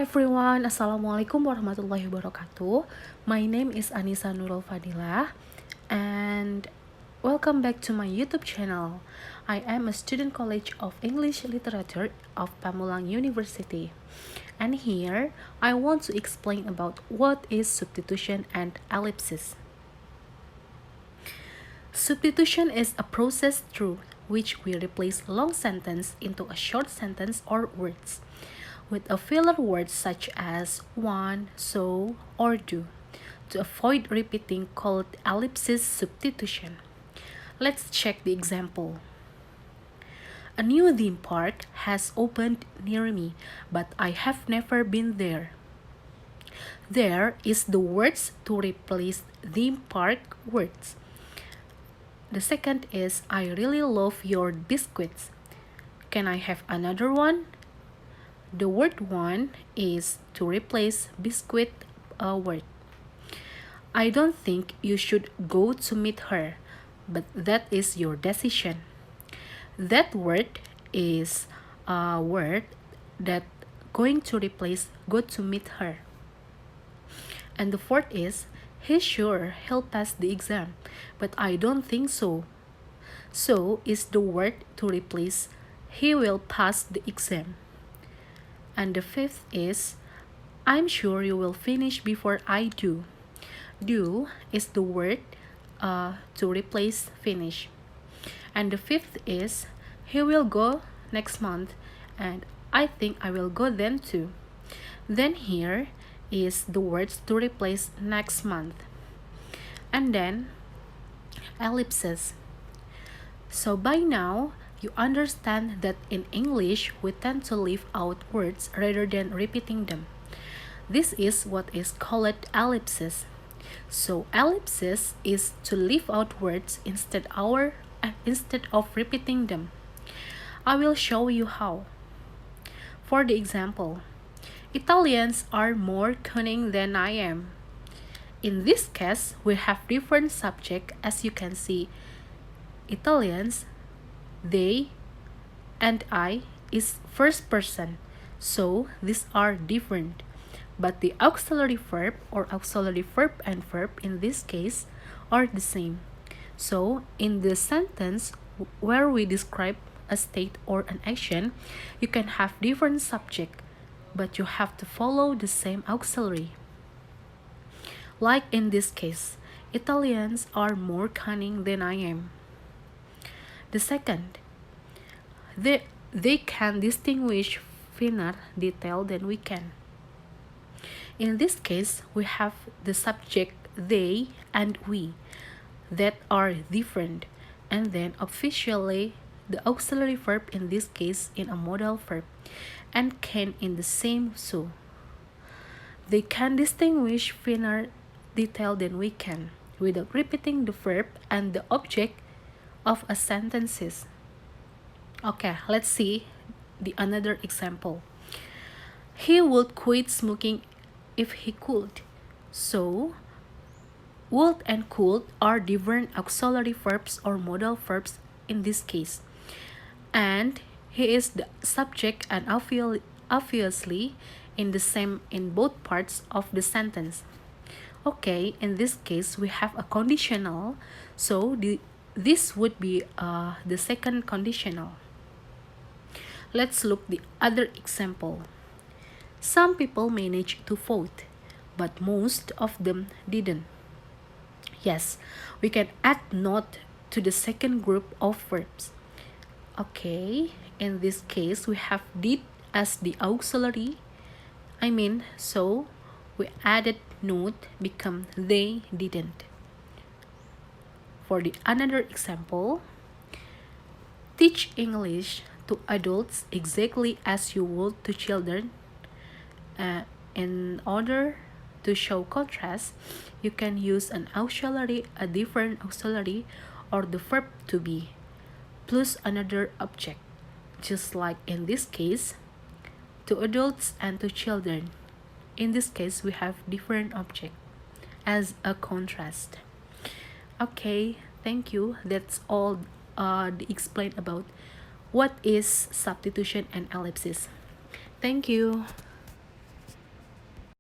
Everyone, Assalamualaikum warahmatullahi wabarakatuh. My name is Annisa Nurul Fadilah and welcome back to my YouTube channel. I am a student college of English Literature of Pamulang University. And here, I want to explain about what is substitution and ellipses. Substitution is a process through which we replace long sentence into a short sentence or words with a filler word such as one, so, or do, to avoid repeating called ellipsis substitution. Let's check the example. A new theme park has opened near me, but I have never been there. There is the words to replace theme park words. The second is I really love your biscuits. Can I have another one? The word one is to replace biscuit word. I don't think you should go to meet her, but that is your decision. That word is a word that going to replace go to meet her. And the fourth is he sure he'll pass the exam, but I don't think so. So is the word to replace he will pass the exam. And the fifth is, I'm sure you will finish before I do. Do is the word to replace finish. And the fifth is, he will go next month, and I think I will go then too. Then here is the words to replace next month. And then, ellipses. So by now, you understand that in English, we tend to leave out words rather than repeating them. This is what is called ellipsis. So ellipsis is to leave out words instead of repeating them. I will show you how. For the example, Italians are more cunning than I am. In this case, we have different subject as you can see. Italians, they, and I is first person, so these are different. But the auxiliary verb or auxiliary verb and verb in this case are the same. So in the sentence where we describe a state or an action, you can have different subject, but you have to follow the same auxiliary. Like in this case, Italians are more cunning than I am. The second, they can distinguish finer detail than we can. In this case, we have the subject they and we that are different, and then officially the auxiliary verb in this case in a modal verb and can in the same so. They can distinguish finer detail than we can without repeating the verb and the object of a sentences. Okay, let's see the another example. He would quit smoking if he could. So, would and could are different auxiliary verbs or modal verbs in this case. And he is the subject and obviously in the same in both parts of the sentence. Okay, in this case we have a conditional, so this would be the second conditional. Let's look the other example. Some people managed to vote, but most of them didn't. Yes, we can add not to the second group of verbs. Okay, in this case we have did as the auxiliary. So we added not become they didn't. For the another example, teach English to adults exactly as you would to children. In order to show contrast, you can use an auxiliary, a different auxiliary, or the verb to be, plus another object, just like in this case, to adults and to children. In this case, we have different object as a contrast. Okay, thank you. That's all explained about what is substitution and ellipsis. Thank you.